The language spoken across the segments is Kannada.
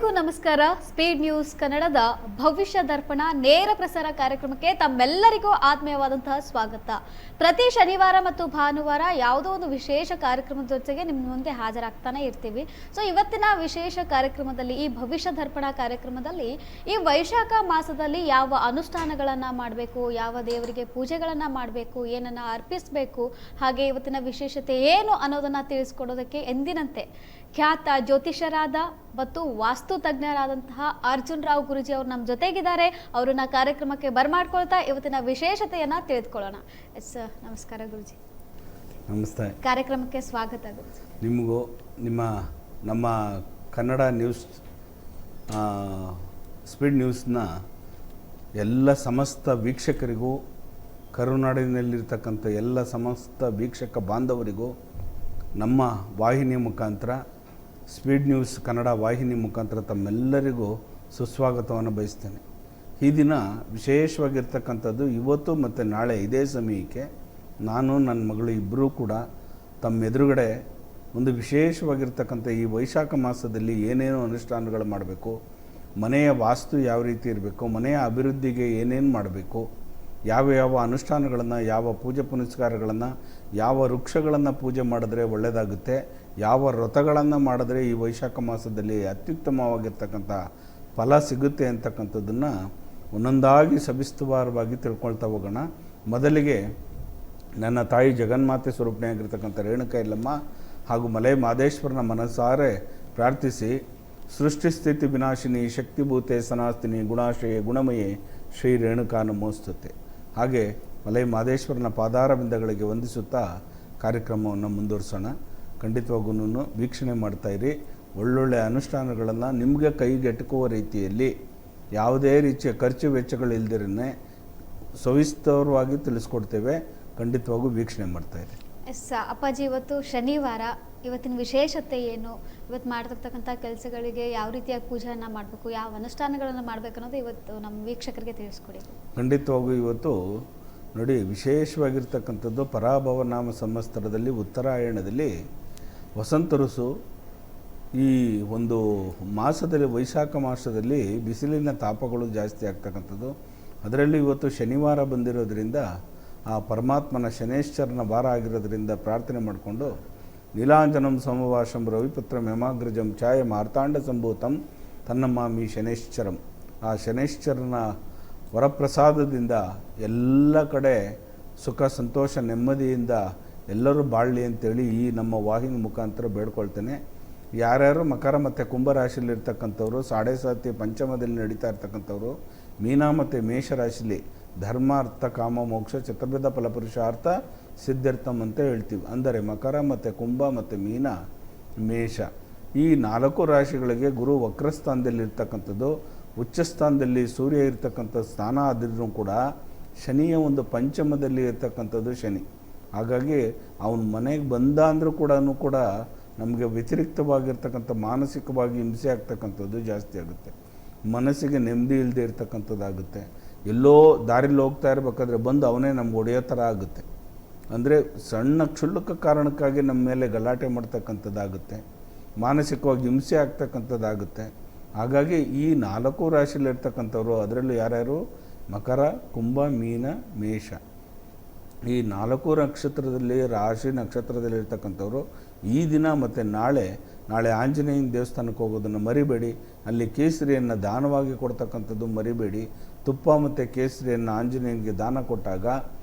ಎಲ್ಲರಿಗೂ ನಮಸ್ಕಾರ. ಸ್ಪೀಡ್ ನ್ಯೂಸ್ ಕನ್ನಡದ ಭವಿಷ್ಯ ದರ್ಪಣ ನೇರ ಪ್ರಸಾರ ಕಾರ್ಯಕ್ರಮಕ್ಕೆ ತಮ್ಮೆಲ್ಲರಿಗೂ ಆತ್ಮೀಯವಾದಂತಹ ಸ್ವಾಗತ. ಪ್ರತಿ ಶನಿವಾರ ಮತ್ತು ಭಾನುವಾರ ಯಾವುದೋ ಒಂದು ವಿಶೇಷ ಕಾರ್ಯಕ್ರಮದ ಜೊತೆಗೆ ನಿಮ್ಮ ಮುಂದೆ ಹಾಜರಾಗ್ತಾನೆ ಇರ್ತೀವಿ. ಸೊ ಇವತ್ತಿನ ವಿಶೇಷ ಕಾರ್ಯಕ್ರಮದಲ್ಲಿ, ಈ ಭವಿಷ್ಯ ದರ್ಪಣ ಕಾರ್ಯಕ್ರಮದಲ್ಲಿ, ಈ ವೈಶಾಖ ಮಾಸದಲ್ಲಿ ಯಾವ ಅನುಷ್ಠಾನಗಳನ್ನು ಮಾಡಬೇಕು, ಯಾವ ದೇವರಿಗೆ ಪೂಜೆಗಳನ್ನು ಮಾಡಬೇಕು, ಏನನ್ನು ಅರ್ಪಿಸಬೇಕು, ಹಾಗೆ ಇವತ್ತಿನ ವಿಶೇಷತೆ ಏನು ಅನ್ನೋದನ್ನು ತಿಳಿಸ್ಕೊಡೋದಕ್ಕೆ ಎಂದಿನಂತೆ ಖ್ಯಾತ ಜ್ಯೋತಿಷರಾದ ಮತ್ತು ವಾಸ್ತು ತಜ್ಞರಾದಂತಹ ಅರ್ಜುನ್ ರಾವ್ ಗುರುಜಿ ಅವರು ನಮ್ಮ ಜೊತೆಗಿದ್ದಾರೆ. ಅವರನ್ನ ಕಾರ್ಯಕ್ರಮಕ್ಕೆ ಬರಮಾಡ್ಕೊಳ್ತಾ ಇವತ್ತಿನ ವಿಶೇಷತೆಯನ್ನ ತಿಳಿದುಕೊಳ್ಳೋಣ. ಎಸ್ ಸರ್, ನಮಸ್ಕಾರ ಗುರುಜಿ. ನಮಸ್ತೆ. ಕಾರ್ಯಕ್ರಮಕ್ಕೆ ಸ್ವಾಗತ ಗುರುಜಿ. ನಿಮಗೂ ನಮ್ಮ ಕನ್ನಡ ನ್ಯೂಸ್ ಸ್ಪೀಡ್ ನ್ಯೂಸ್ನ ಎಲ್ಲ ಸಮಸ್ತ ವೀಕ್ಷಕರಿಗೂ, ಕರುನಾಡಿನಲ್ಲಿರ್ತಕ್ಕಂಥ ಎಲ್ಲ ಸಮಸ್ತ ವೀಕ್ಷಕ ಬಾಂಧವರಿಗೂ ನಮ್ಮ ವಾಹಿನಿ ಮುಖಾಂತರ, ಸ್ಪೀಡ್ ನ್ಯೂಸ್ ಕನ್ನಡ ವಾಹಿನಿ ಮುಖಾಂತರ ತಮ್ಮೆಲ್ಲರಿಗೂ ಸುಸ್ವಾಗತವನ್ನು ಬಯಸ್ತೇನೆ. ಈ ದಿನ ವಿಶೇಷವಾಗಿರ್ತಕ್ಕಂಥದ್ದು, ಇವತ್ತು ಮತ್ತು ನಾಳೆ ಇದೇ ಸಮಯಕ್ಕೆ ನಾನು ನನ್ನ ಮಗಳು ಇಬ್ಬರೂ ಕೂಡ ತಮ್ಮ ಎದುರುಗಡೆ ಒಂದು ವಿಶೇಷವಾಗಿರ್ತಕ್ಕಂಥ ಈ ವೈಶಾಖ ಮಾಸದಲ್ಲಿ ಏನೇನು ಅನುಷ್ಠಾನಗಳು ಮಾಡಬೇಕು, ಮನೆಯ ವಾಸ್ತು ಯಾವ ರೀತಿ ಇರಬೇಕು, ಮನೆಯ ಅಭಿವೃದ್ಧಿಗೆ ಏನೇನು ಮಾಡಬೇಕು, ಯಾವ ಅನುಷ್ಠಾನಗಳನ್ನು, ಯಾವ ಪೂಜೆ ಪುನಸ್ಕಾರಗಳನ್ನು, ಯಾವ ವೃಕ್ಷಗಳನ್ನು ಪೂಜೆ ಮಾಡಿದ್ರೆ ಒಳ್ಳೆಯದಾಗುತ್ತೆ, ಯಾವ ವ್ರತಗಳನ್ನು ಮಾಡಿದ್ರೆ ಈ ವೈಶಾಖ ಮಾಸದಲ್ಲಿ ಅತ್ಯುತ್ತಮವಾಗಿರ್ತಕ್ಕಂಥ ಫಲ ಸಿಗುತ್ತೆ ಅಂತಕ್ಕಂಥದ್ದನ್ನು ಒಂದೊಂದಾಗಿ ಸವಿಸ್ತರವಾಗಿ ತಿಳ್ಕೊಳ್ತಾ ಹೋಗೋಣ. ಮೊದಲಿಗೆ ನನ್ನ ತಾಯಿ ಜಗನ್ಮಾತೆ ಸ್ವರೂಪಣೆಯಾಗಿರ್ತಕ್ಕಂಥ ರೇಣುಕಾ ಯಲ್ಲಮ್ಮ ಹಾಗೂ ಮಲೆ ಮಾದೇಶ್ವರನ ಮನಸಾರೆ ಪ್ರಾರ್ಥಿಸಿ, ಸೃಷ್ಟಿ ಸ್ಥಿತಿ ವಿನಾಶಿನಿ ಶಕ್ತಿಭೂತೆ ಸನಾಸ್ತಿನಿ ಗುಣಾಶ್ರಯೇ ಗುಣಮಯೇ ಶ್ರೀ ರೇಣುಕಾ ನಮೋಸ್ತುತೆ. ಹಾಗೆ ಮಲೆ ಮಾದೇಶ್ವರನ ಪಾದಾರವಿಂದಗಳಿಗೆ ವಂದಿಸುತ್ತಾ ಕಾರ್ಯಕ್ರಮವನ್ನು ಮುಂದುವರಿಸೋಣ. ಖಂಡಿತವಾಗೂ ವೀಕ್ಷಣೆ ಮಾಡ್ತಾಯಿರಿ. ಒಳ್ಳೊಳ್ಳೆ ಅನುಷ್ಠಾನಗಳನ್ನು ನಿಮಗೆ ಕೈಗೆಟುಕುವ ರೀತಿಯಲ್ಲಿ, ಯಾವುದೇ ರೀತಿಯ ಖರ್ಚು ವೆಚ್ಚಗಳಿಲ್ದಿರೇ ಸವಿಸ್ತರವಾಗಿ ತಿಳಿಸ್ಕೊಡ್ತೇವೆ. ಖಂಡಿತವಾಗೂ ವೀಕ್ಷಣೆ ಮಾಡ್ತಾಯಿರಿ. ಎಸ್ ಅಪ್ಪಾಜಿ, ಇವತ್ತು ಶನಿವಾರ, ಇವತ್ತಿನ ವಿಶೇಷತೆ ಏನು, ಇವತ್ತು ಮಾಡ್ತಿರ್ತಕ್ಕಂಥ ಕೆಲಸಗಳಿಗೆ ಯಾವ ರೀತಿಯಾಗಿ ಪೂಜೆಯನ್ನು ಮಾಡಬೇಕು, ಯಾವ ಅನುಷ್ಠಾನಗಳನ್ನು ಮಾಡಬೇಕು ಅನ್ನೋದು ಇವತ್ತು ನಮ್ಮ ವೀಕ್ಷಕರಿಗೆ ತಿಳಿಸ್ಕೊಡಿ. ಖಂಡಿತವಾಗೂ ಇವತ್ತು ನೋಡಿ, ವಿಶೇಷವಾಗಿರ್ತಕ್ಕಂಥದ್ದು ಪರಾಭವ ನಾಮ ಸಂವತ್ಸರದಲ್ಲಿ ಉತ್ತರಾಯಣದಲ್ಲಿ ವಸಂತ ಋತು. ಈ ಒಂದು ಮಾಸದಲ್ಲಿ, ವೈಶಾಖ ಮಾಸದಲ್ಲಿ ಬಿಸಿಲಿನ ತಾಪಗಳು ಜಾಸ್ತಿ ಆಗ್ತಕ್ಕಂಥದ್ದು. ಅದರಲ್ಲಿ ಇವತ್ತು ಶನಿವಾರ ಬಂದಿರೋದ್ರಿಂದ, ಆ ಪರಮಾತ್ಮನ ಶನೇಶ್ವರನ ವಾರ ಆಗಿರೋದ್ರಿಂದ ಪ್ರಾರ್ಥನೆ ಮಾಡಿಕೊಂಡು, ನೀಲಾಂಜನಂ ಸಮವಾಸಂ ರವಿಪುತ್ರಂ ಯಮಾಗ್ರಜಂ ಛಾಯ ಮಾರ್ತಾಂಡ ಸಂಭೂತಂ ತನ್ನಮಾಮಿ ಶನೇಶ್ವರಂ. ಆ ಶನೇಶ್ವರನ ವರಪ್ರಸಾದದಿಂದ ಎಲ್ಲ ಕಡೆ ಸುಖ ಸಂತೋಷ ನೆಮ್ಮದಿಯಿಂದ ಎಲ್ಲರೂ ಬಾಳಲಿ ಅಂತೇಳಿ ಈ ನಮ್ಮ ವಾಹಿನಿ ಮುಖಾಂತರ ಬೇಡ್ಕೊಳ್ತೇನೆ. ಯಾರ್ಯಾರು ಮಕರ ಮತ್ತು ಕುಂಭರಾಶಿಯಲ್ಲಿರ್ತಕ್ಕಂಥವ್ರು, ಸಾಡೆ ಸಾತಿ ಪಂಚಮದಲ್ಲಿ ನಡೀತಾ ಇರ್ತಕ್ಕಂಥವ್ರು, ಮೀನ ಮತ್ತು ಮೇಷರಾಶಿಲಿ ಧರ್ಮ ಅರ್ಥ ಕಾಮ ಮೋಕ್ಷ ಚತುರ್ವಿಧ ಫಲಪುರುಷಾರ್ಥ ಸಿದ್ಧಾರ್ಥಂ ಅಂತ ಹೇಳ್ತೀವಿ. ಅಂದರೆ ಮಕರ ಮತ್ತು ಕುಂಭ ಮತ್ತು ಮೀನ ಮೇಷ ಈ 4 ರಾಶಿಗಳಿಗೆ ಗುರು ವಕ್ರಸ್ಥಾನದಲ್ಲಿರ್ತಕ್ಕಂಥದ್ದು, ಉಚ್ಚಸ್ಥಾನದಲ್ಲಿ ಸೂರ್ಯ ಇರ್ತಕ್ಕಂಥ ಸ್ಥಾನ ಆದ್ರೂ ಕೂಡ ಶನಿಯ ಒಂದು ಪಂಚಮದಲ್ಲಿ ಇರ್ತಕ್ಕಂಥದ್ದು ಶನಿ. ಹಾಗಾಗಿ ಅವನ ಮನೆಗೆ ಬಂದ ಅಂದರೂ ಕೂಡ ನಮಗೆ ವ್ಯತಿರಿಕ್ತವಾಗಿರ್ತಕ್ಕಂಥ ಮಾನಸಿಕವಾಗಿ ಹಿಂಸೆ ಆಗ್ತಕ್ಕಂಥದ್ದು ಜಾಸ್ತಿ ಆಗುತ್ತೆ. ಮನಸ್ಸಿಗೆ ನೆಮ್ಮದಿ ಇಲ್ಲದೆ ಇರ್ತಕ್ಕಂಥದ್ದಾಗುತ್ತೆ. ಎಲ್ಲೋ ದಾರಿಲಿ ಹೋಗ್ತಾ ಇರಬೇಕಾದ್ರೆ ಬಂದು ಅವನೇ ನಮ್ಗೆ ಹೊಡೆಯೋ ಥರ ಆಗುತ್ತೆ. ಅಂದರೆ ಸಣ್ಣ ಕ್ಷುಲ್ಲಕ ಕಾರಣಕ್ಕಾಗಿ ನಮ್ಮ ಮೇಲೆ ಗಲಾಟೆ ಮಾಡ್ತಕ್ಕಂಥದ್ದಾಗುತ್ತೆ, ಮಾನಸಿಕವಾಗಿ ಹಿಂಸೆ ಆಗ್ತಕ್ಕಂಥದ್ದಾಗುತ್ತೆ. ಹಾಗಾಗಿ ಈ 4 ರಾಶಿಯಲ್ಲಿರ್ತಕ್ಕಂಥವ್ರು, ಅದರಲ್ಲೂ ಯಾರ್ಯಾರು ಮಕರ ಕುಂಭ ಮೀನ ಮೇಷ ಈ 4 ನಕ್ಷತ್ರದಲ್ಲಿ, ರಾಶಿ ನಕ್ಷತ್ರದಲ್ಲಿರ್ತಕ್ಕಂಥವ್ರು ಈ ದಿನ ಮತ್ತು ನಾಳೆ ಆಂಜನೇಯನ ದೇವಸ್ಥಾನಕ್ಕೆ ಹೋಗೋದನ್ನು ಮರಿಬೇಡಿ. ಅಲ್ಲಿ ಕೇಸರಿಯನ್ನು ದಾನವಾಗಿ ಕೊಡ್ತಕ್ಕಂಥದ್ದು ಮರಿಬೇಡಿ. ತುಪ್ಪ ಮತ್ತು ಕೇಸರಿಯನ್ನು ಆಂಜನೇಯನಿಗೆ ದಾನ ಕೊಟ್ಟಾಗ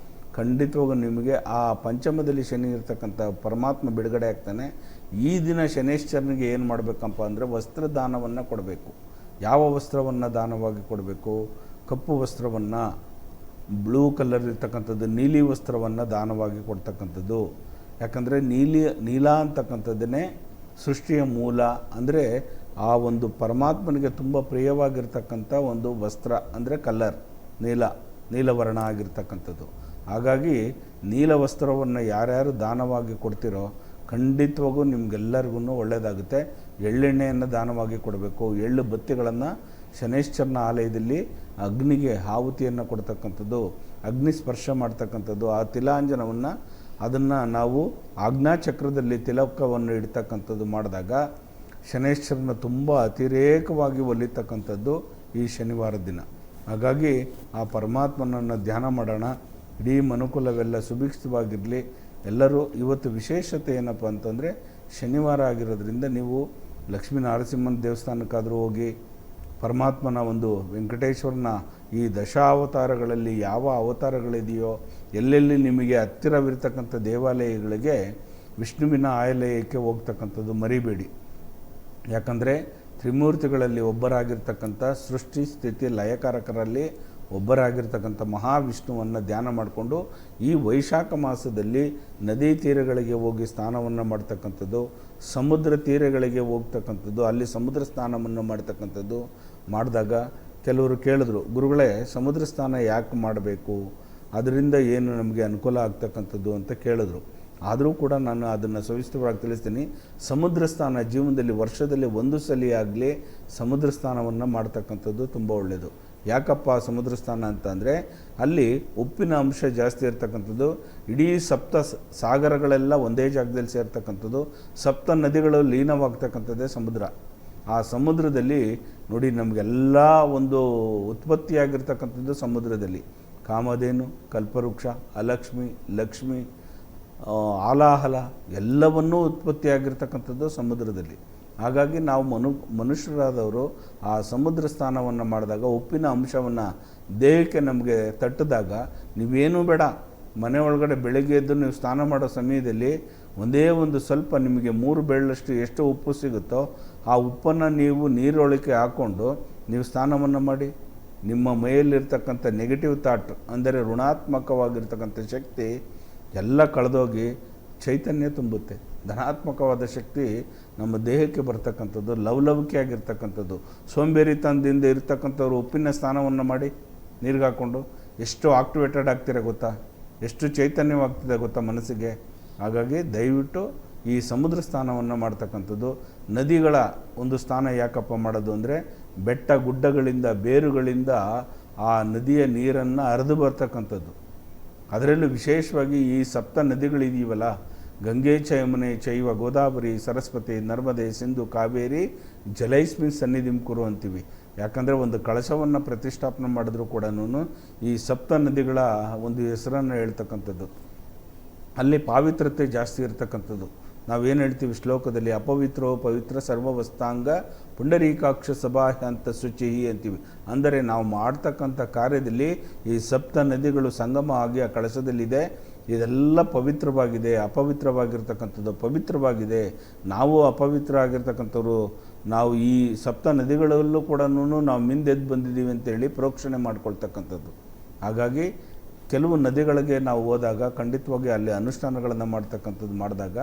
ಖಂಡಿತವಾಗೂ ನಿಮಗೆ ಆ ಪಂಚಮದಲ್ಲಿ ಶನಿ ಇರ್ತಕ್ಕಂಥ ಪರಮಾತ್ಮ ಬಿಡುಗಡೆ ಆಗ್ತಾನೆ. ಈ ದಿನ ಶನೇಶ್ವರನಿಗೆ ಏನು ಮಾಡಬೇಕಪ್ಪ ಅಂದರೆ ವಸ್ತ್ರದಾನವನ್ನು ಕೊಡಬೇಕು. ಯಾವ ವಸ್ತ್ರವನ್ನು ದಾನವಾಗಿ ಕೊಡಬೇಕು? ಕಪ್ಪು ವಸ್ತ್ರವನ್ನು, ಬ್ಲೂ ಕಲರ್ ಇರ್ತಕ್ಕಂಥದ್ದು ನೀಲಿ ವಸ್ತ್ರವನ್ನು ದಾನವಾಗಿ ಕೊಡ್ತಕ್ಕಂಥದ್ದು. ಯಾಕಂದರೆ ನೀಲ ಅಂತಕ್ಕಂಥದ್ದನ್ನೇ ಸೃಷ್ಟಿಯ ಮೂಲ. ಅಂದರೆ ಆ ಒಂದು ಪರಮಾತ್ಮನಿಗೆ ತುಂಬ ಪ್ರಿಯವಾಗಿರ್ತಕ್ಕಂಥ ಒಂದು ವಸ್ತ್ರ ಅಂದರೆ ಕಲರ್ ನೀಲವರ್ಣ ಆಗಿರ್ತಕ್ಕಂಥದ್ದು. ಹಾಗಾಗಿ ನೀಲ ವಸ್ತ್ರವನ್ನು ಯಾರ್ಯಾರು ದಾನವಾಗಿ ಕೊಡ್ತಿರೋ ಖಂಡಿತವಾಗೂ ನಿಮಗೆಲ್ಲರಿಗೂ ಒಳ್ಳೆಯದಾಗುತ್ತೆ. ಎಳ್ಳೆಣ್ಣೆಯನ್ನು ದಾನವಾಗಿ ಕೊಡಬೇಕು. ಎಳ್ಳು ಬತ್ತಿಗಳನ್ನು ಶನೇಶ್ವರನ ಆಲಯದಲ್ಲಿ ಅಗ್ನಿಗೆ ಆಹುತಿಯನ್ನು ಕೊಡ್ತಕ್ಕಂಥದ್ದು, ಅಗ್ನಿ ಸ್ಪರ್ಶ ಮಾಡ್ತಕ್ಕಂಥದ್ದು. ಆ ತಿಲಾಂಜನವನ್ನು ಅದನ್ನು ನಾವು ಆಜ್ಞಾಚಕ್ರದಲ್ಲಿ ತಿಲಕವನ್ನು ಇಡ್ತಕ್ಕಂಥದ್ದು ಮಾಡಿದಾಗ ಶನೈಶ್ವರನ ತುಂಬ ಅತಿರೇಕವಾಗಿ ಒಲಿತಕ್ಕಂಥದ್ದು ಈ ಶನಿವಾರದ ದಿನ. ಹಾಗಾಗಿ ಆ ಪರಮಾತ್ಮನನ್ನು ಧ್ಯಾನ ಮಾಡೋಣ. ಇಡೀ ಮನುಕುಲವೆಲ್ಲ ಸುಭಿಕ್ಷವಾಗಿರಲಿ. ಎಲ್ಲರೂ ಇವತ್ತು ವಿಶೇಷತೆ ಏನಪ್ಪ ಅಂತಂದರೆ ಶನಿವಾರ ಆಗಿರೋದ್ರಿಂದ ನೀವು ಲಕ್ಷ್ಮೀ ನರಸಿಂಹನ ದೇವಸ್ಥಾನಕ್ಕಾದರೂ ಹೋಗಿ ಪರಮಾತ್ಮನ ಒಂದು ವೆಂಕಟೇಶ್ವರನ ಈ ದಶಾವತಾರಗಳಲ್ಲಿ ಯಾವ ಅವತಾರಗಳಿದೆಯೋ ಎಲ್ಲೆಲ್ಲಿ ನಿಮಗೆ ಹತ್ತಿರವಿರ್ತಕ್ಕಂಥ ದೇವಾಲಯಗಳಿಗೆ ವಿಷ್ಣುವಿನ ಆಲಯಕ್ಕೆ ಹೋಗ್ತಕ್ಕಂಥದ್ದು ಮರಿಬೇಡಿ. ಯಾಕಂದರೆ ತ್ರಿಮೂರ್ತಿಗಳಲ್ಲಿ ಒಬ್ಬರಾಗಿರ್ತಕ್ಕಂಥ ಸೃಷ್ಟಿ ಸ್ಥಿತಿ ಲಯಕಾರಕರಲ್ಲಿ ಒಬ್ಬರಾಗಿರ್ತಕ್ಕಂಥ ಮಹಾವಿಷ್ಣುವನ್ನು ಧ್ಯಾನ ಮಾಡಿಕೊಂಡು ಈ ವೈಶಾಖ ಮಾಸದಲ್ಲಿ ನದಿ ತೀರಗಳಿಗೆ ಹೋಗಿ ಸ್ನಾನವನ್ನು ಮಾಡ್ತಕ್ಕಂಥದ್ದು, ಸಮುದ್ರ ತೀರಗಳಿಗೆ ಹೋಗ್ತಕ್ಕಂಥದ್ದು, ಅಲ್ಲಿ ಸಮುದ್ರ ಸ್ನಾನವನ್ನು ಮಾಡ್ತಕ್ಕಂಥದ್ದು ಮಾಡಿದಾಗ ಕೆಲವರು ಕೇಳಿದ್ರು, ಗುರುಗಳೇ ಸಮುದ್ರ ಸ್ನಾನ ಯಾಕೆ ಮಾಡಬೇಕು, ಅದರಿಂದ ಏನು ನಮಗೆ ಅನುಕೂಲ ಆಗ್ತಕ್ಕಂಥದ್ದು ಅಂತ ಕೇಳಿದ್ರು. ಆದರೂ ಕೂಡ ನಾನು ಅದನ್ನು ಸವಿಸ್ತರವಾಗಿ ತಿಳಿಸ್ತೀನಿ. ಸಮುದ್ರ ಸ್ನಾನ ಜೀವನದಲ್ಲಿ ವರ್ಷದಲ್ಲಿ ಒಂದು ಸಲ ಆಗಲಿ ಸಮುದ್ರ ಸ್ನಾನವನ್ನು ಮಾಡ್ತಕ್ಕಂಥದ್ದು ತುಂಬ ಒಳ್ಳೆಯದು. ಯಾಕಪ್ಪ ಸಮುದ್ರ ಸ್ನಾನ ಅಂತಂದರೆ ಅಲ್ಲಿ ಉಪ್ಪಿನ ಅಂಶ ಜಾಸ್ತಿ ಇರ್ತಕ್ಕಂಥದ್ದು. ಇಡೀ ಸಪ್ತ ಸಾಗರಗಳೆಲ್ಲ ಒಂದೇ ಜಾಗದಲ್ಲಿ ಸೇರ್ತಕ್ಕಂಥದ್ದು, ಸಪ್ತ ನದಿಗಳು ಲೀನವಾಗ್ತಕ್ಕಂಥದ್ದೇ ಸಮುದ್ರ. ಆ ಸಮುದ್ರದಲ್ಲಿ ನೋಡಿ ನಮಗೆಲ್ಲ ಒಂದು ಉತ್ಪತ್ತಿಯಾಗಿರ್ತಕ್ಕಂಥದ್ದು ಸಮುದ್ರದಲ್ಲಿ. ಕಾಮಧೇನು, ಕಲ್ಪವೃಕ್ಷ, ಅಲಕ್ಷ್ಮಿ, ಲಕ್ಷ್ಮಿ, ಆಲಾಹಲ ಎಲ್ಲವನ್ನೂ ಉತ್ಪತ್ತಿಯಾಗಿರ್ತಕ್ಕಂಥದ್ದು ಸಮುದ್ರದಲ್ಲಿ. ಹಾಗಾಗಿ ನಾವು ಮನುಷ್ಯರಾದವರು ಆ ಸಮುದ್ರ ಸ್ನಾನವನ್ನು ಮಾಡಿದಾಗ ಉಪ್ಪಿನ ಅಂಶವನ್ನು ದೇಹಕ್ಕೆ ನಮಗೆ ತಟ್ಟಿದಾಗ ನೀವೇನೂ ಬೇಡ, ಮನೆ ಒಳಗಡೆ ಬೆಳಗ್ಗೆ ಎದ್ದು ನೀವು ಸ್ನಾನ ಮಾಡೋ ಸಮಯದಲ್ಲಿ ಒಂದೇ ಒಂದು ಸ್ವಲ್ಪ ನಿಮಗೆ 3 ಬೆಳ್ಳಷ್ಟು ಎಷ್ಟು ಉಪ್ಪು ಸಿಗುತ್ತೋ ಆ ಉಪ್ಪನ್ನು ನೀವು ನೀರೊಳಗೆ ಹಾಕ್ಕೊಂಡು ನೀವು ಸ್ನಾನವನ್ನು ಮಾಡಿ. ನಿಮ್ಮ ಮೈಯಲ್ಲಿರ್ತಕ್ಕಂಥ ನೆಗೆಟಿವ್ ಥಾಟ್ ಅಂದರೆ ಋಣಾತ್ಮಕವಾಗಿರ್ತಕ್ಕಂಥ ಶಕ್ತಿ ಎಲ್ಲ ಕಳೆದೋಗಿ ಚೈತನ್ಯ ತುಂಬುತ್ತೆ. ಧನಾತ್ಮಕವಾದ ಶಕ್ತಿ ನಮ್ಮ ದೇಹಕ್ಕೆ ಬರ್ತಕ್ಕಂಥದ್ದು, ಲವಲವಿಕೆ ಆಗಿರ್ತಕ್ಕಂಥದ್ದು. ಸೋಂಬೇರಿತನದಿಂದ ಇರ್ತಕ್ಕಂಥವ್ರು ಉಪ್ಪಿನ ಸ್ನಾನವನ್ನು ಮಾಡಿ ನೀರಿಗೆ ಹಾಕ್ಕೊಂಡು ಎಷ್ಟು ಆಕ್ಟಿವೇಟೆಡ್ ಆಗ್ತೀರ ಗೊತ್ತಾ, ಎಷ್ಟು ಚೈತನ್ಯವಾಗ್ತಿದೆ ಗೊತ್ತಾ ಮನಸ್ಸಿಗೆ. ಹಾಗಾಗಿ ದಯವಿಟ್ಟು ಈ ಸಮುದ್ರ ಸ್ನಾನವನ್ನು ಮಾಡ್ತಕ್ಕಂಥದ್ದು. ನದಿಗಳ ಒಂದು ಸ್ನಾನ ಯಾಕಪ್ಪ ಮಾಡೋದು ಅಂದರೆ ಬೆಟ್ಟ ಗುಡ್ಡಗಳಿಂದ ಬೇರುಗಳಿಂದ ಆ ನದಿಯ ನೀರನ್ನು ಹರಿದು ಬರ್ತಕ್ಕಂಥದ್ದು. ಅದರಲ್ಲೂ ವಿಶೇಷವಾಗಿ ಈ ಸಪ್ತ ನದಿಗಳಿದೀವಲ್ಲ, ಗಂಗೆ ಚ ಯಮುನೆ ಚೈವ ಗೋದಾವರಿ ಸರಸ್ವತಿ ನರ್ಮದೆ ಸಿಂಧು ಕಾವೇರಿ ಜಲೈಸ್ಮಿನ್ ಸನ್ನಿಧಿಂ ಕುರು ಅಂತೀವಿ. ಯಾಕಂದರೆ ಒಂದು ಕಳಶವನ್ನು ಪ್ರತಿಷ್ಠಾಪನೆ ಮಾಡಿದ್ರು ಕೂಡ ಈ ಸಪ್ತ ನದಿಗಳ ಒಂದು ಹೆಸರನ್ನು ಹೇಳ್ತಕ್ಕಂಥದ್ದು. ಅಲ್ಲಿ ಪಾವಿತ್ರತೆ ಜಾಸ್ತಿ ಇರ್ತಕ್ಕಂಥದ್ದು. ನಾವೇನು ಹೇಳ್ತೀವಿ ಶ್ಲೋಕದಲ್ಲಿ, ಅಪವಿತ್ರೋ ಪವಿತ್ರ ಸರ್ವವಸ್ತಾಂಗ ಪುಂಡರೀಕಾಕ್ಷ ಸಭಾಹ್ಯಾಂತ ಶುಚಿಹಿ ಅಂತೀವಿ. ಅಂದರೆ ನಾವು ಮಾಡ್ತಕ್ಕಂಥ ಕಾರ್ಯದಲ್ಲಿ ಈ ಸಪ್ತ ನದಿಗಳು ಸಂಗಮ ಆಗಿ ಆ ಕಳಶದಲ್ಲಿದೆ. ಇದೆಲ್ಲ ಪವಿತ್ರವಾಗಿದೆ, ಅಪವಿತ್ರವಾಗಿರ್ತಕ್ಕಂಥದ್ದು ಪವಿತ್ರವಾಗಿದೆ. ನಾವು ಅಪವಿತ್ರ ಆಗಿರ್ತಕ್ಕಂಥವ್ರು ನಾವು ಈ ಸಪ್ತ ನದಿಗಳಲ್ಲೂ ಕೂಡ ನಾವು ಮಿಂದೆದ್ದು ಬಂದಿದ್ದೀವಿ ಅಂತೇಳಿ ಪ್ರೋಕ್ಷಣೆ ಮಾಡ್ಕೊಳ್ತಕ್ಕಂಥದ್ದು. ಹಾಗಾಗಿ ಕೆಲವು ನದಿಗಳಿಗೆ ನಾವು ಹೋದಾಗ ಖಂಡಿತವಾಗಿ ಅಲ್ಲಿ ಅನುಷ್ಠಾನಗಳನ್ನು ಮಾಡ್ತಕ್ಕಂಥದ್ದು ಮಾಡಿದಾಗ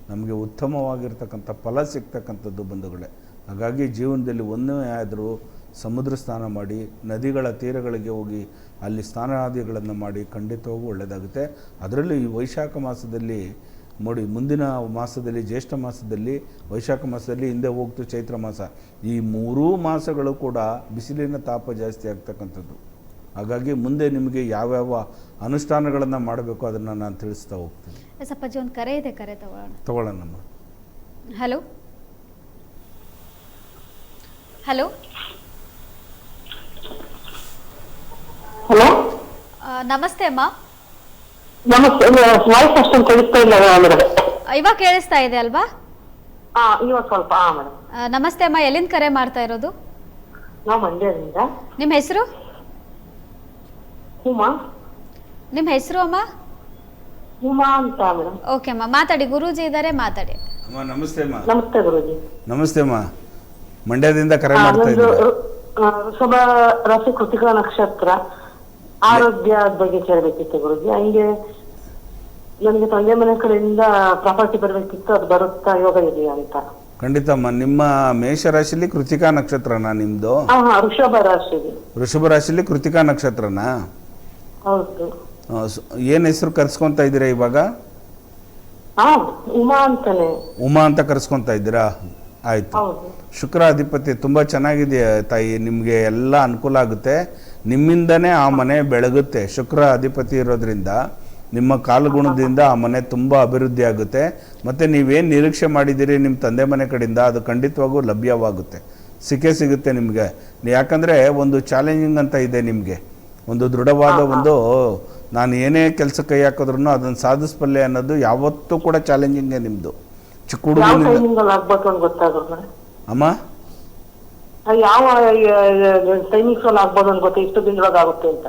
ನಮಗೆ ಉತ್ತಮವಾಗಿರ್ತಕ್ಕಂಥ ಫಲ ಸಿಗ್ತಕ್ಕಂಥದ್ದು ಬಂಧುಗಳೇ. ಹಾಗಾಗಿ ಜೀವನದಲ್ಲಿ ಒಮ್ಮೆ ಆದರೂ ಸಮುದ್ರ ಸ್ನಾನ ಮಾಡಿ, ನದಿಗಳ ತೀರಗಳಿಗೆ ಹೋಗಿ ಅಲ್ಲಿ ಸ್ನಾನಾದಿಗಳನ್ನು ಮಾಡಿ ಖಂಡಿತವಾಗೂ ಒಳ್ಳೆಯದಾಗುತ್ತೆ. ಅದರಲ್ಲೂ ಈ ವೈಶಾಖ ಮಾಸದಲ್ಲಿ ನೋಡಿ, ಮುಂದಿನ ಮಾಸದಲ್ಲಿ ಜ್ಯೇಷ್ಠ ಮಾಸದಲ್ಲಿ, ವೈಶಾಖ ಮಾಸದಲ್ಲಿ ಹಿಂದೆ ಹೋಗ್ತು ಚೈತ್ರ ಮಾಸ, ಈ 3 ಮಾಸಗಳು ಕೂಡ ಬಿಸಿಲಿನ ತಾಪ ಜಾಸ್ತಿ ಆಗ್ತಕ್ಕಂಥದ್ದು. ಹಾಗಾಗಿ ಮುಂದೆ ನಿಮಗೆ ಯಾವ್ಯಾವ ಅನುಷ್ಠಾನಗಳನ್ನು ಮಾಡಬೇಕು ಅದನ್ನು ನಾನು ತಿಳಿಸ್ತಾ ಹೋಗ್ತೀನಿ. ಸಪ್ಪಾಜಿ ಒಂದು ಕರೆ ಇದೆ, ಕರೆ ತಗೊಳ್ಳೋಣಮ್ಮ. ಹಲೋ ಹಲೋ ಹಲೋ, ನಮಸ್ತೆ ಅಮ್ಮ. ನಮಸ್ತೆ. ವಾಯ್ಸ್ ಅಷ್ಟೊಂದು ಕೇಳಿಸ್ತಾ ಇಲ್ಲ ಮೇಡಮ್. ಇವಾಗ ಕೇಳಿಸ್ತಾ ಇದೆ ಅಲ್ವಾ? ಇವಾಗ ಸ್ವಲ್ಪ. ಮೇಡಮ್ ನಮಸ್ತೆ ಅಮ್ಮ, ಎಲ್ಲಿಂದ ಕರೆ ಮಾಡ್ತಾ ಇರೋದು? ನಾವು ಮಂಡ್ಯದಿಂದ. ನಿಮ್ಮ ಹೆಸರು? ಉಮಾ. ನಿಮ್ಮ ಹೆಸರು ಅಮ್ಮ? ಉಮಾ ಅಂತ ಮೇಡಮ್. ಓಕೆ ಅಮ್ಮ, ಮಾತಾಡಿ, ಗುರೂಜಿ ಇದ್ದಾರೆ, ಮಾತಾಡಿ. ಅಮ್ಮ ನಮಸ್ತೆ ಅಮ್ಮ. ನಮಸ್ತೆ ಗುರುಜಿ. ನಮಸ್ತೆ ಅಮ್ಮ, ಮಂಡ್ಯದಿಂದ ಕರೆ ಮಾಡ್ತಾ ಇದ್ದೀನಿ. ವೃಷಭ ರಾಶಿ ಕೃತಿಕಾ ನಕ್ಷತ್ರ, ಆರೋಗ್ಯ ಬಗ್ಗೆ ಕೇಳಬೇಕಿತ್ತು ಗುರುಜಿ. ಹಂಗೆ ನನಗೆ ತಂದೆ ಮನೆ ಕಡೆಯಿಂದ ಪ್ರಾಪರ್ಟಿ ಬರಬೇಕಿತ್ತು, ಅದು ಬರುತ್ತಾ, ಯೋಗ ಇದೆಯಾ ಅಂತ. ಖಂಡಿತಮ್ಮ. ನಿಮ್ಮ ಮೇಷರಾಶಿಲಿ ಕೃತಿಕಾ ನಕ್ಷತ್ರನಾ ನಿಮ್ಮದು? ವೃಷಭ ರಾಶಿ. ವೃಷಭ ರಾಶಿಲಿ ಕೃತಿಕಾ ನಕ್ಷತ್ರನಾ? ಹೌದು. ಏನು ಹೆಸರು ಕರೆಸ್ಕೊತಾ ಇದ್ದೀರಾ ಇವಾಗ? ಉಮಾ ಅಂತಾನೆ. ಉಮಾ ಅಂತ ಕರೆಸ್ಕೊತಾ ಇದ್ದೀರಾ? ಆಯಿತು. ಶುಕ್ರ ಅಧಿಪತಿ ತುಂಬ ಚೆನ್ನಾಗಿದೆ ತಾಯಿ, ನಿಮಗೆ ಎಲ್ಲ ಅನುಕೂಲ ಆಗುತ್ತೆ. ನಿಮ್ಮಿಂದನೇ ಆ ಮನೆ ಬೆಳಗುತ್ತೆ. ಶುಕ್ರ ಅಧಿಪತಿ ಇರೋದ್ರಿಂದ ನಿಮ್ಮ ಕಾಲಗುಣದಿಂದ ಆ ಮನೆ ತುಂಬ ಅಭಿವೃದ್ಧಿ ಆಗುತ್ತೆ. ಮತ್ತು ನೀವೇನು ನಿರೀಕ್ಷೆ ಮಾಡಿದ್ದೀರಿ ನಿಮ್ಮ ತಂದೆ ಮನೆ ಕಡೆಯಿಂದ ಅದು ಖಂಡಿತವಾಗೂ ಲಭ್ಯವಾಗುತ್ತೆ, ಸಿಗುತ್ತೆ ನಿಮಗೆ. ಯಾಕಂದರೆ ಒಂದು ಚಾಲೆಂಜಿಂಗ್ ಅಂತ ಇದೆ ನಿಮಗೆ, ಒಂದು ದೃಢವಾದ ಒಂದು ನಾನು ಏನೇ ಕೆಲಸ ಕೈ ಹಾಕಿದ್ರೂ ಅದನ್ನು ಸಾಧಿಸಬಲ್ಲೆ ಅನ್ನೋದು ಯಾವತ್ತೂ ಕೂಡ ಚಾಲೆಂಜಿಂಗೇ ನಿಮ್ಮದು. ಚಿಕ್ಕ ಹುಡುಗನಿಂದ ಅಮ್ಮ ಯಾವ ಟೈಮಿಂಗ್ಸ್ ಆಗ್ಬೋದು ಅಂತ ಗೊತ್ತಾ, ಇಷ್ಟು ದಿನದೊಳಗೆ ಆಗುತ್ತೆ ಅಂತ.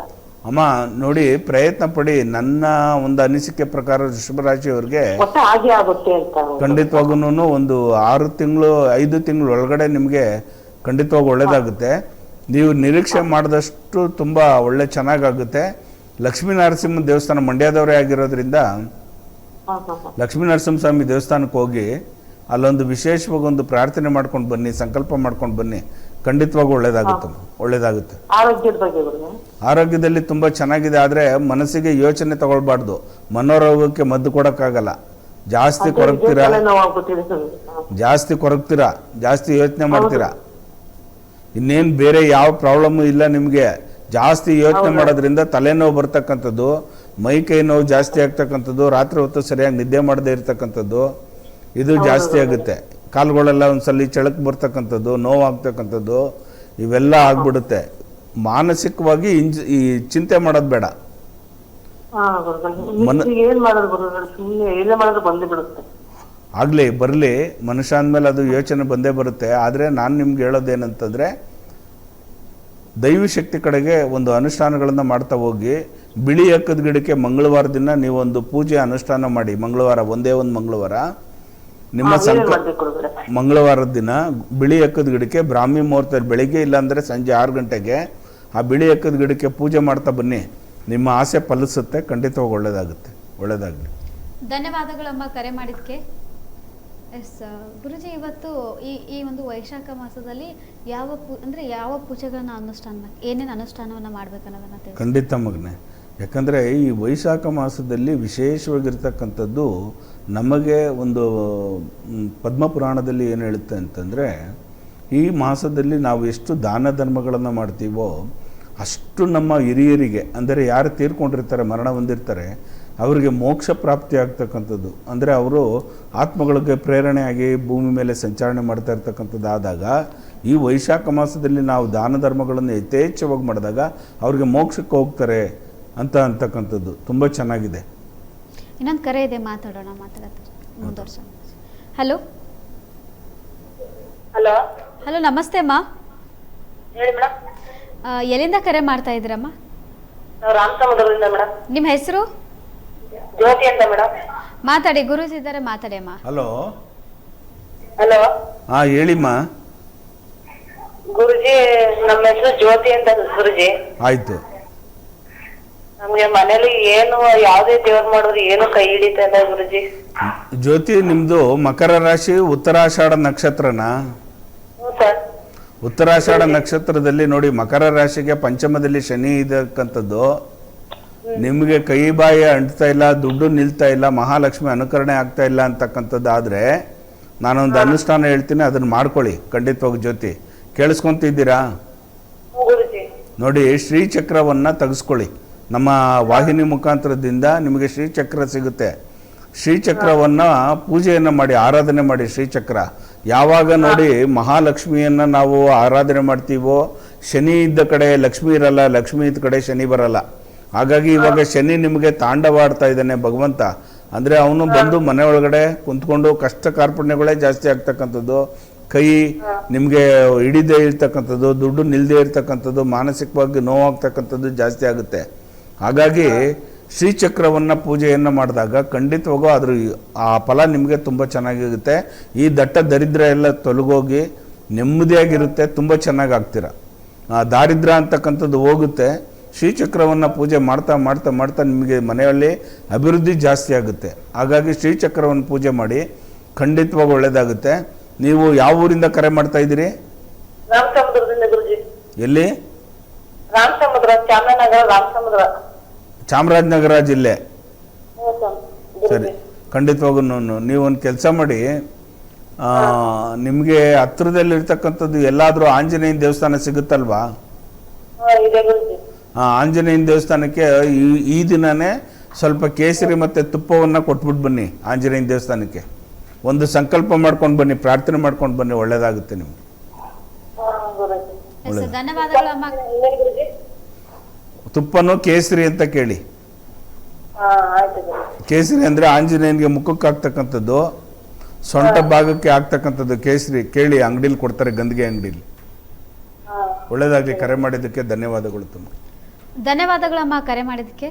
ಅಮ್ಮ ನೋಡಿ, ಪ್ರಯತ್ನ ಪಡಿ. ನನ್ನ ಒಂದು ಅನಿಸಿಕೆ ಪ್ರಕಾರ ವೃಷಭರಾಶಿಯವ್ರಿಗೆ ಹಾಗೆ ಆಗುತ್ತೆ ಅಂತ ಖಂಡಿತವಾಗೂ ಒಂದು 6 ತಿಂಗಳು 5 ತಿಂಗಳು ಒಳಗಡೆ ನಿಮಗೆ ಖಂಡಿತವಾಗಿ ಒಳ್ಳೇದಾಗುತ್ತೆ. ನೀವು ನಿರೀಕ್ಷೆ ಮಾಡಿದಷ್ಟು ತುಂಬ ಒಳ್ಳೆ ಚೆನ್ನಾಗಾಗುತ್ತೆ. ಲಕ್ಷ್ಮೀ ನರಸಿಂಹ ದೇವಸ್ಥಾನ ಮಂಡ್ಯದವರೇ ಆಗಿರೋದ್ರಿಂದ ಲಕ್ಷ್ಮೀ ನರಸಿಂಹ ಸ್ವಾಮಿ ದೇವಸ್ಥಾನಕ್ಕೆ ಹೋಗಿ ಅಲ್ಲೊಂದು ವಿಶೇಷವಾಗಿ ಒಂದು ಪ್ರಾರ್ಥನೆ ಮಾಡ್ಕೊಂಡು ಬನ್ನಿ, ಸಂಕಲ್ಪ ಮಾಡ್ಕೊಂಡು ಬನ್ನಿ, ಖಂಡಿತವಾಗಿ ಒಳ್ಳೇದಾಗುತ್ತೆ. ಆರೋಗ್ಯದಲ್ಲಿ ತುಂಬ ಚೆನ್ನಾಗಿದೆ. ಆದರೆ ಮನಸ್ಸಿಗೆ ಯೋಚನೆ ತಗೊಳ್ಬಾರ್ದು. ಮನೋರೋಗಕ್ಕೆ ಮದ್ದು ಕೊಡೋಕ್ಕಾಗಲ್ಲ. ಜಾಸ್ತಿ ಕೊರಗ್ತೀರಾ, ಜಾಸ್ತಿ ಯೋಚನೆ ಮಾಡ್ತೀರಾ. ಇನ್ನೇನು ಬೇರೆ ಯಾವ ಪ್ರಾಬ್ಲಮ್ಮು ಇಲ್ಲ ನಿಮಗೆ. ಜಾಸ್ತಿ ಯೋಚನೆ ಮಾಡೋದ್ರಿಂದ ತಲೆನೋವು ಬರ್ತಕ್ಕಂಥದ್ದು, ಮೈ ಕೈ ನೋವು ಜಾಸ್ತಿ ಆಗ್ತಕ್ಕಂಥದ್ದು, ರಾತ್ರಿ ಹೊತ್ತು ಸರಿಯಾಗಿ ನಿದ್ದೆ ಮಾಡದೇ ಇರ್ತಕ್ಕಂಥದ್ದು ಇದು ಜಾಸ್ತಿ ಆಗುತ್ತೆ. ಕಾಲುಗಳೆಲ್ಲ ಒಂದ್ಸಲ ಚಳಕ್ ಬರ್ತಕ್ಕಂಥದ್ದು, ನೋವು ಆಗ್ತಕ್ಕಂಥದ್ದು ಇವೆಲ್ಲ ಆಗ್ಬಿಡುತ್ತೆ. ಮಾನಸಿಕವಾಗಿ ಈ ಚಿಂತೆ ಮಾಡೋದು ಬೇಡ. ಆಗಲಿ ಬರಲಿ, ಮನುಷ್ಯ ಅಂದಮೇಲೆ ಅದು ಯೋಚನೆ ಬಂದೇ ಬರುತ್ತೆ. ಆದರೆ ನಾನು ನಿಮ್ಗೆ ಹೇಳೋದೇನಂತಂದರೆ, ದೈವಿ ಶಕ್ತಿ ಕಡೆಗೆ ಒಂದು ಅನುಷ್ಠಾನಗಳನ್ನು ಮಾಡ್ತಾ ಹೋಗಿ. ಬಿಳಿ ಎಕ್ಕದ ಗಿಡಕ್ಕೆ ಮಂಗಳವಾರ ದಿನ ನೀವೊಂದು ಪೂಜೆ ಅನುಷ್ಠಾನ ಮಾಡಿ. ಮಂಗಳವಾರ ಒಂದೇ ಒಂದು ಮಂಗಳವಾರ ನಿಮ್ಮ ಮಂಗಳವಾರದ ದಿನ ಬಿಳಿ ಎಕ್ಕದ ಗಿಡಕ್ಕೆ ಬ್ರಾಹ್ಮಿ ಮುಹೂರ್ತದಲ್ಲಿ ಬೆಳಿಗ್ಗೆ ಇಲ್ಲಾಂದರೆ ಸಂಜೆ 6 ಗಂಟೆಗೆ ಆ ಬಿಳಿ ಎಕ್ಕದ ಗಿಡಕ್ಕೆ ಪೂಜೆ ಮಾಡ್ತಾ ಬನ್ನಿ. ನಿಮ್ಮ ಆಸೆ ಫಲಿಸುತ್ತೆ, ಖಂಡಿತವಾಗಿ ಒಳ್ಳೇದಾಗಲಿ. ಧನ್ಯವಾದಗಳಮ್ಮ ಕರೆ ಮಾಡಿದ್ದಕ್ಕೆ. ಎಸ್ ಗುರುಜಿ, ಇವತ್ತು ಈ ಒಂದು ವೈಶಾಖ ಮಾಸದಲ್ಲಿ ಯಾವ ಪೂಜೆಗಳನ್ನ ಏನೇನು ಅನುಷ್ಠಾನವನ್ನು ಮಾಡ್ಬೇಕನ್ನೋದನ್ನ ತಿಳಿಸಿ. ಖಂಡಿತ ಮಗನೆ. ಯಾಕಂದರೆ ಈ ವೈಶಾಖ ಮಾಸದಲ್ಲಿ ವಿಶೇಷವಾಗಿರ್ತಕ್ಕಂಥದ್ದು ನಮಗೆ ಒಂದು ಪದ್ಮಪುರಾಣದಲ್ಲಿ ಏನು ಹೇಳುತ್ತೆ ಅಂತಂದರೆ, ಈ ಮಾಸದಲ್ಲಿ ನಾವು ಎಷ್ಟು ದಾನ ಧರ್ಮಗಳನ್ನು ಮಾಡ್ತೀವೋ ಅಷ್ಟು ನಮ್ಮ ಹಿರಿಯರಿಗೆ, ಅಂದರೆ ಯಾರು ತೀರ್ಕೊಂಡಿರ್ತಾರೆ, ಮರಣ ಹೊಂದಿರ್ತಾರೆ, ಅವರಿಗೆ ಮೋಕ್ಷ ಪ್ರಾಪ್ತಿ ಆಗ್ತಕ್ಕಂಥದ್ದು. ಅಂದರೆ ಅವರು ಆತ್ಮಗಳಿಗೆ ಪ್ರೇರಣೆಯಾಗಿ ಭೂಮಿ ಮೇಲೆ ಸಂಚಾರಣೆ ಮಾಡ್ತಾ ಇರ್ತಕ್ಕಂಥದ್ದು ಆದಾಗ ಈ ವೈಶಾಖ ಮಾಸದಲ್ಲಿ ನಾವು ದಾನ ಧರ್ಮಗಳನ್ನು ಯಥೇಚ್ಛವಾಗಿ ಮಾಡಿದಾಗ ಅವ್ರಿಗೆ ಮೋಕ್ಷಕ್ಕೆ ಹೋಗ್ತಾರೆ ಅಂತಕ್ಕಂಥದ್ದು ತುಂಬ ಚೆನ್ನಾಗಿದೆ. ಇನ್ನೊಂದು ಕರೆ ಇದೆ, ಮಾತಾಡೋಣ. ಮುಂದುವರ್ಸೋಣ. ಹಲೋ ಹಲೋ, ನಮಸ್ತೆ ಅಮ್ಮ. ಎಲ್ಲಿಂದ ಕರೆ ಮಾಡ್ತಾ ಇದ್ದೀರಮ್ಮ? ನಿಮ್ಮ ಹೆಸರು? ಜ್ಯೋತಿ ಅಂತ ಮೇಡಮ್. ಮಾತಾಡಿ, ಗುರುಜಿ ಇದ್ದಾರೆ, ಮಾತಾಡಿ ಅಮ್ಮ. ಹಲೋ ಹೇಳಿಮ್ಮ. ಗುರುಜಿ, ನಮ್ಮ ಹೆಸರು ಜ್ಯೋತಿ ಅಂತ ಗುರುಜಿ. ಆಯ್ತು. ನಮ್ಗೆ ಮನೇಲಿ ಏನು ಯಾವ್ದೇ ದೇವ್ರ ಮಾಡಿದ್ರು ಏನು ಕೈ ಹಿಡಿತಾ ಇಲ್ಲ ಗುರುಜಿ. ಜ್ಯೋತಿ, ನಿಮ್ದು ಮಕರ ರಾಶಿ ಉತ್ತರಾಷಾಢ ನಕ್ಷತ್ರನಾ? ಸರ್. ಉತ್ತರಾಷಾಢ ನಕ್ಷತ್ರದಲ್ಲಿ ನೋಡಿ, ಮಕರ ರಾಶಿಗೆ ಪಂಚಮದಲ್ಲಿ ಶನಿ ಇದಕ್ಕಂಥದ್ದು. ನಿಮಗೆ ಕೈ ಬಾಯಿ ಅಂಟ್ತಾ ಇಲ್ಲ, ದುಡ್ಡು ನಿಲ್ತಾ ಇಲ್ಲ, ಮಹಾಲಕ್ಷ್ಮಿ ಅನುಕರಣೆ ಆಗ್ತಾ ಇಲ್ಲ ಅಂತಕ್ಕಂಥದ್ದು ಆದರೆ ನಾನೊಂದು ಅನುಷ್ಠಾನ ಹೇಳ್ತೀನಿ, ಅದನ್ನು ಮಾಡ್ಕೊಳ್ಳಿ ಖಂಡಿತವಾಗಿ. ಜ್ಯೋತಿ, ಕೇಳಿಸ್ಕೊಂತಿದ್ದೀರಾ? ನೋಡಿ, ಶ್ರೀಚಕ್ರವನ್ನು ತೆಗೆಸ್ಕೊಳ್ಳಿ. ನಮ್ಮ ವಾಹಿನಿ ಮುಖಾಂತರದಿಂದ ನಿಮಗೆ ಶ್ರೀಚಕ್ರ ಸಿಗುತ್ತೆ. ಶ್ರೀಚಕ್ರವನ್ನು ಪೂಜೆಯನ್ನು ಮಾಡಿ, ಆರಾಧನೆ ಮಾಡಿ. ಶ್ರೀಚಕ್ರ ಯಾವಾಗ ನೋಡಿ ಮಹಾಲಕ್ಷ್ಮಿಯನ್ನು ನಾವು ಆರಾಧನೆ ಮಾಡ್ತೀವೋ, ಶನಿ ಇದ್ದ ಕಡೆ ಲಕ್ಷ್ಮಿ ಇರಲ್ಲ, ಲಕ್ಷ್ಮಿ ಇದ್ದ ಕಡೆ ಶನಿ ಬರಲ್ಲ. ಹಾಗಾಗಿ ಇವಾಗ ಶನಿ ನಿಮಗೆ ತಾಂಡವಾಡ್ತಾ ಇದ್ದಾನೆ ಭಗವಂತ. ಅಂದರೆ ಅವನು ಬಂದು ಮನೆ ಒಳಗಡೆ ಕುಂತ್ಕೊಂಡು ಕಷ್ಟ ಕಾರ್ಪಣ್ಯಗಳೇ ಜಾಸ್ತಿ ಆಗ್ತಕ್ಕಂಥದ್ದು, ಕೈ ನಿಮಗೆ ಹಿಡಿದೇ ಇರ್ತಕ್ಕಂಥದ್ದು, ದುಡ್ಡು ನಿಲ್ಲದೇ ಇರ್ತಕ್ಕಂಥದ್ದು, ಮಾನಸಿಕವಾಗಿ ನೋವಾಗ್ತಕ್ಕಂಥದ್ದು ಜಾಸ್ತಿ ಆಗುತ್ತೆ. ಹಾಗಾಗಿ ಶ್ರೀಚಕ್ರವನ್ನು ಪೂಜೆಯನ್ನು ಮಾಡಿದಾಗ ಖಂಡಿತವಾಗೂ ಅದ್ರ ಆ ಫಲ ನಿಮಗೆ ತುಂಬ ಚೆನ್ನಾಗಿರುತ್ತೆ. ಈ ದಟ್ಟ ದರಿದ್ರ ಎಲ್ಲ ತೊಲಗೋಗಿ ನೆಮ್ಮದಿಯಾಗಿರುತ್ತೆ, ತುಂಬ ಚೆನ್ನಾಗಿ ಆಗ್ತೀರ. ದಾರಿದ್ರ್ಯ ಅಂತಕ್ಕಂಥದ್ದು ಹೋಗುತ್ತೆ. ಶ್ರೀಚಕ್ರವನ್ನು ಪೂಜೆ ಮಾಡ್ತಾ ಮಾಡ್ತಾ ಮಾಡ್ತಾ ನಿಮಗೆ ಮನೆಯಲ್ಲಿ ಅಭಿವೃದ್ಧಿ ಜಾಸ್ತಿ ಆಗುತ್ತೆ. ಹಾಗಾಗಿ ಶ್ರೀಚಕ್ರವನ್ನು ಪೂಜೆ ಮಾಡಿ, ಖಂಡಿತವಾಗಿ ಒಳ್ಳೆಯದಾಗುತ್ತೆ. ನೀವು ಯಾವ ಊರಿಂದ ಕರೆ ಮಾಡ್ತಾ ಇದ್ದೀರಿ? ಎಲ್ಲಿ? ಚಾಮರಾಜನಗರ ಜಿಲ್ಲೆ. ಸರಿ, ಖಂಡಿತವಾಗೂ ನೀವೊಂದು ಕೆಲಸ ಮಾಡಿ, ನಿಮಗೆ ಹತ್ರದಲ್ಲಿರ್ತಕ್ಕಂಥದ್ದು ಎಲ್ಲಾದರೂ ಆಂಜನೇಯನ ದೇವಸ್ಥಾನ ಸಿಗುತ್ತಲ್ವಾ? ಆಂಜನೇಯನ ದೇವಸ್ಥಾನಕ್ಕೆ ಈ ದಿನನೇ ಸ್ವಲ್ಪ ಕೇಸರಿ ಮತ್ತು ತುಪ್ಪವನ್ನು ಕೊಟ್ಬಿಟ್ಟು ಬನ್ನಿ ಆಂಜನೇಯನ ದೇವಸ್ಥಾನಕ್ಕೆ. ಒಂದು ಸಂಕಲ್ಪ ಮಾಡ್ಕೊಂಡು ಬನ್ನಿ, ಪ್ರಾರ್ಥನೆ ಮಾಡ್ಕೊಂಡು ಬನ್ನಿ, ಒಳ್ಳೆಯದಾಗುತ್ತೆ ನಿಮ್ಗೆ. ಗುರುಜಿ. ಎಸ್ ಸರ್, ಧನ್ಯವಾದಗಳು ಅಮ್ಮ. ಇನ್ನೇನ್ ಗುರುಜಿ? ತುಪ್ಪನೂ ಕೇಸರಿ ಅಂತ ಕೇಳಿ. ಆಯ್ತು ಗುರುಜಿ. ಕೇಸರಿ ಅಂದರೆ ಆಂಜನೇಯನಿಗೆ ಮುಖಕ್ಕೆ ಹಾಕ್ತಕ್ಕಂಥದ್ದು, ಸೊಂಟ ಭಾಗಕ್ಕೆ ಹಾಕ್ತಕ್ಕಂಥದ್ದು ಕೇಸರಿ ಕೇಳಿ, ಅಂಗಡಿಲಿ ಕೊಡ್ತಾರೆ, ಗಂದಿಗೆ ಅಂಗಡಿಲಿ. ಒಳ್ಳೆಯದಾಗಲಿ. ಕರೆ ಮಾಡಿದ್ದಕ್ಕೆ ಧನ್ಯವಾದಗಳು ತುಂಬ. ಧನ್ಯವಾದಗಳಮ್ಮ ಕರೆ ಮಾಡಿದ್ದಕ್ಕೆ.